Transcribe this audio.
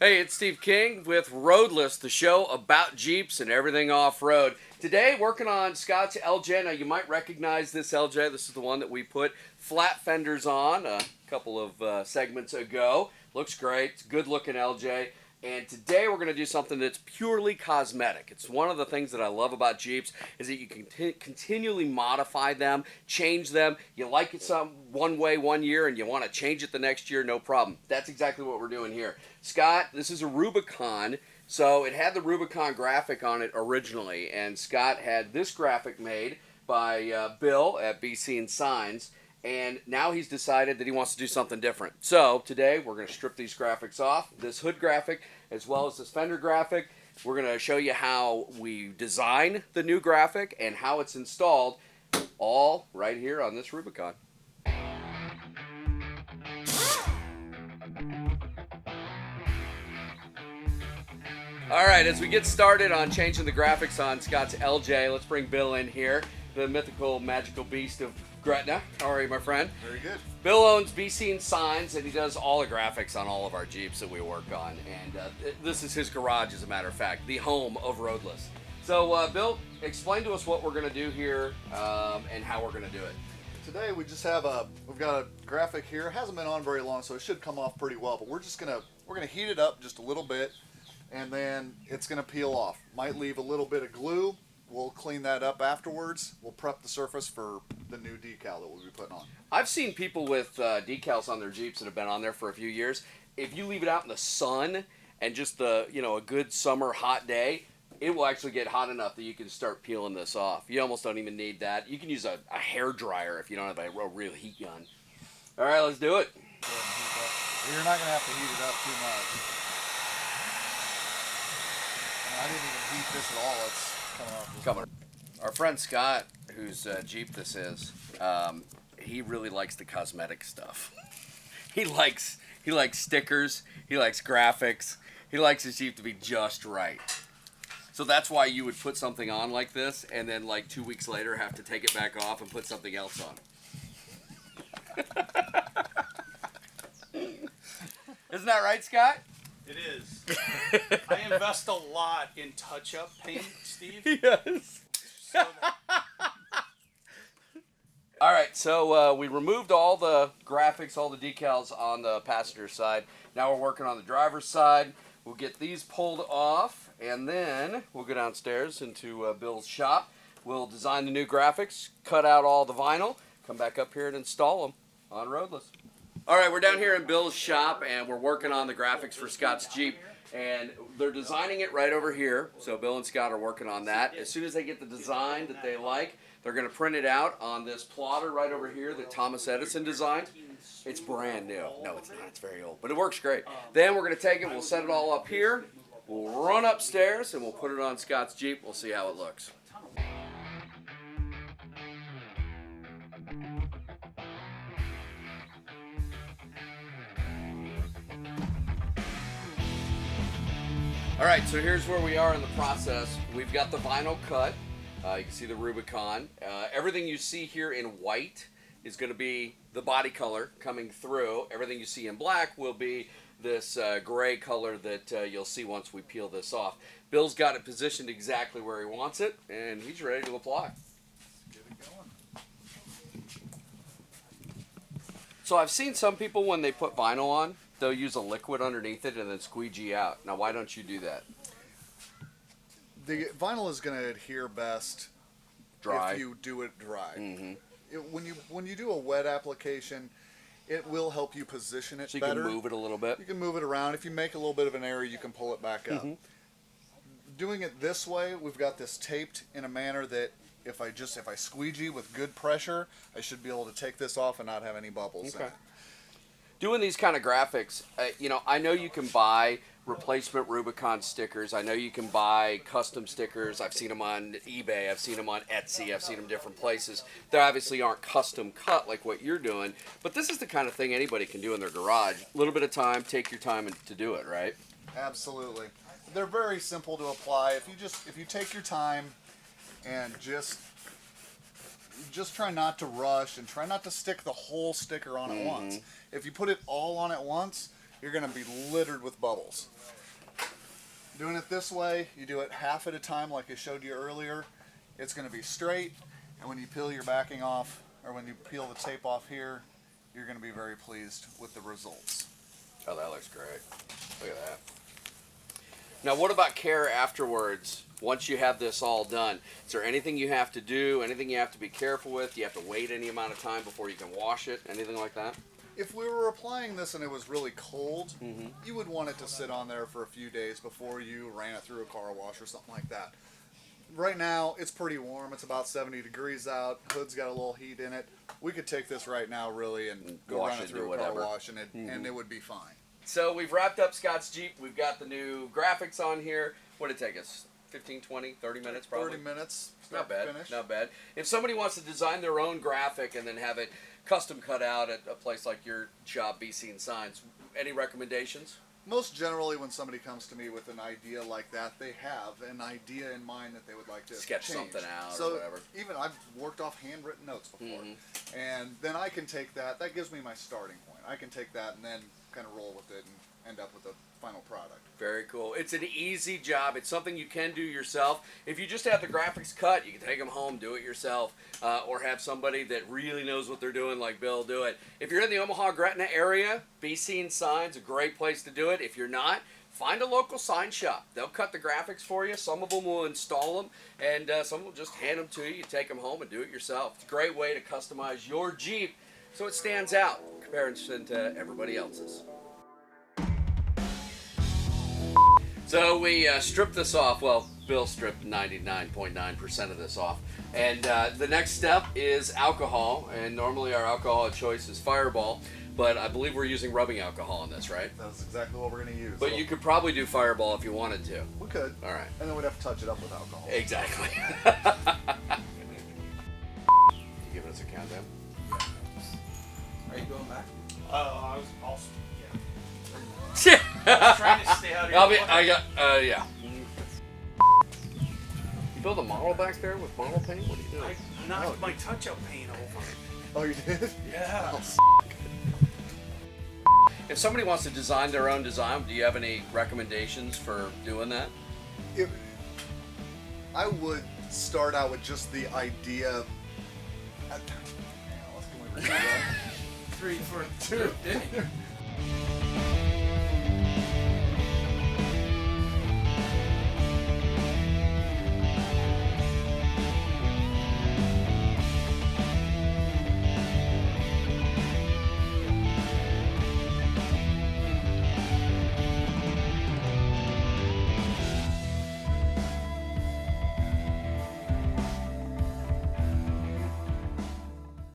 Hey, it's Steve King with Roadless, the show about Jeeps and everything off-road. Today, working on Scott's LJ. Now, you might recognize this LJ. This is the one that we put flat fenders on a couple of segments ago. Looks great. It's a good-looking LJ. And today, we're going to do something that's purely cosmetic. It's one of the things that I love about Jeeps is that you can continually modify them, change them. You like it one way one year and you want to change it the next year, no problem. That's exactly what we're doing here. Scott, this is a Rubicon, so it had the Rubicon graphic on it originally, and Scott had this graphic made by Bill at BC and Signs, and now he's decided that he wants to do something different. So today we're going to strip these graphics off, this hood graphic as well as this fender graphic. We're going to show you how we design the new graphic and how it's installed, all right here on this Rubicon. All right, as we get started on changing the graphics on Scott's LJ, let's bring Bill in here, the mythical, magical beast of Gretna. How are you, my friend? Very good. Bill owns BC and Signs, and he does all the graphics on all of our Jeeps that we work on. And this is his garage, as a matter of fact, the home of Roadless. So, Bill, explain to us what we're going to do here and how we're going to do it. Today we just have we've got a graphic here. It hasn't been on very long, so it should come off pretty well. But we're gonna heat it up just a little bit, and then it's gonna peel off. Might leave a little bit of glue. We'll clean that up afterwards. We'll prep the surface for the new decal that we'll be putting on. I've seen people with decals on their Jeeps that have been on there for a few years. If you leave it out in the sun and just a good summer hot day, it will actually get hot enough that you can start peeling this off. You almost don't even need that. You can use a hair dryer if you don't have a real heat gun. All right, let's do it. You're not gonna have to heat it up too much. I didn't even heat this at all. It's coming off. Our friend Scott, whose Jeep this is, he really likes the cosmetic stuff. He likes stickers. He likes graphics. He likes his Jeep to be just right. So that's why you would put something on like this, and then like 2 weeks later have to take it back off and put something else on. Isn't that right, Scott? It is. I invest a lot in touch-up paint, Steve. Yes. So All right, so we removed all the graphics, all the decals on the passenger side. Now we're working on the driver's side. We'll get these pulled off, and then we'll go downstairs into Bill's shop. We'll design the new graphics, cut out all the vinyl, come back up here and install them on Roadless. All right, we're down here in Bill's shop, and we're working on the graphics for Scott's Jeep, and they're designing it right over here. So Bill and Scott are working on that. As soon as they get the design that they like, they're going to print it out on this plotter right over here that Thomas Edison designed. It's brand new. No, it's not. It's very old, but it works great. Then we're going to take it, we'll set it all up here, we'll run upstairs, and we'll put it on Scott's Jeep. We'll see how it looks. All right, so here's where we are in the process. We've got the vinyl cut. You can see the Rubicon. Everything you see here in white is going to be the body color coming through. Everything you see in black will be this gray color that you'll see once we peel this off. Bill's got it positioned exactly where he wants it, and he's ready to apply. Get it going. So I've seen some people, when they put vinyl on, they'll use a liquid underneath it and then squeegee out. Now, why don't you do that? The vinyl is going to adhere best Dry. if you do it dry. Mm-hmm. When you do a wet application, it will help you position it So you better. can move it a little bit. You can move it around. If you make a little bit of an error, you can pull it back up. Mm-hmm. Doing it this way, we've got this taped in a manner that if I squeegee with good pressure, I should be able to take this off and not have any bubbles in it. Doing these kind of graphics, I know you can buy replacement Rubicon stickers. I know you can buy custom stickers. I've seen them on eBay. I've seen them on Etsy. I've seen them different places. They obviously aren't custom cut like what you're doing, but this is the kind of thing anybody can do in their garage. A little bit of time, take your time to do it, right? Absolutely. They're very simple to apply. If you take your time and just try not to rush and try not to stick the whole sticker on at once. If you put it all on at once, you're going to be littered with bubbles. Doing it this way, you do it half at a time like I showed you earlier. It's going to be straight, and when you peel your backing off, or when you peel the tape off here, you're going to be very pleased with the results. Oh, that looks great. Look at that. Now, what about care afterwards? Once you have this all done, is there anything you have to do? Anything you have to be careful with? Do you have to wait any amount of time before you can wash it? Anything like that? If we were applying this and it was really cold, you would want it to sit on there for a few days before you ran it through a car wash or something like that. Right now, it's pretty warm. It's about 70 degrees out. Hood's got a little heat in it. We could take this right now, really, and go Wash run it, it through do a car whatever. wash, and it would be fine. So we've wrapped up Scott's Jeep. We've got the new graphics on here. What did it take us? 15, 20, 30 minutes probably? 30 minutes. Not bad. Finish. Not bad. If somebody wants to design their own graphic and then have it custom cut out at a place like your shop, Be Seen Signs, any recommendations? Most generally, when somebody comes to me with an idea like that, they have an idea in mind that they would like to Sketch change. something out so or whatever. Even I've worked off handwritten notes before, and then I can take that. That gives me my starting point. I can take that and then kind of roll with it and end up with a final product. Very cool. It's an easy job. It's something you can do yourself. If you just have the graphics cut, you can take them home, do it yourself, or have somebody that really knows what they're doing like Bill do it. If you're in the Omaha-Gretna area, Be Seen Signs, a great place to do it. If you're not, find a local sign shop. They'll cut the graphics for you. Some of them will install them, and some will just hand them to you. You take them home and do it yourself. It's a great way to customize your Jeep so it stands out in comparison to everybody else's. So we stripped this off. Well, Bill stripped 99.9% of this off. And the next step is alcohol. And normally our alcohol of choice is Fireball. But I believe we're using rubbing alcohol in this, right? That's exactly what we're going to use. But you could probably do Fireball if you wanted to. We could. All right. And then we'd have to touch it up with alcohol. Exactly. You giving us a countdown? Are you going back? I was also, yeah. I was trying to stay out of your way. Yeah. You build a model back there with model paint? What are you doing? I knocked my touch-up paint over. Oh, you did? Yeah. If somebody wants to design their own design, do you have any recommendations for doing that? I would start out with just the idea. Hang on, let's go over that. 3, 4, 2.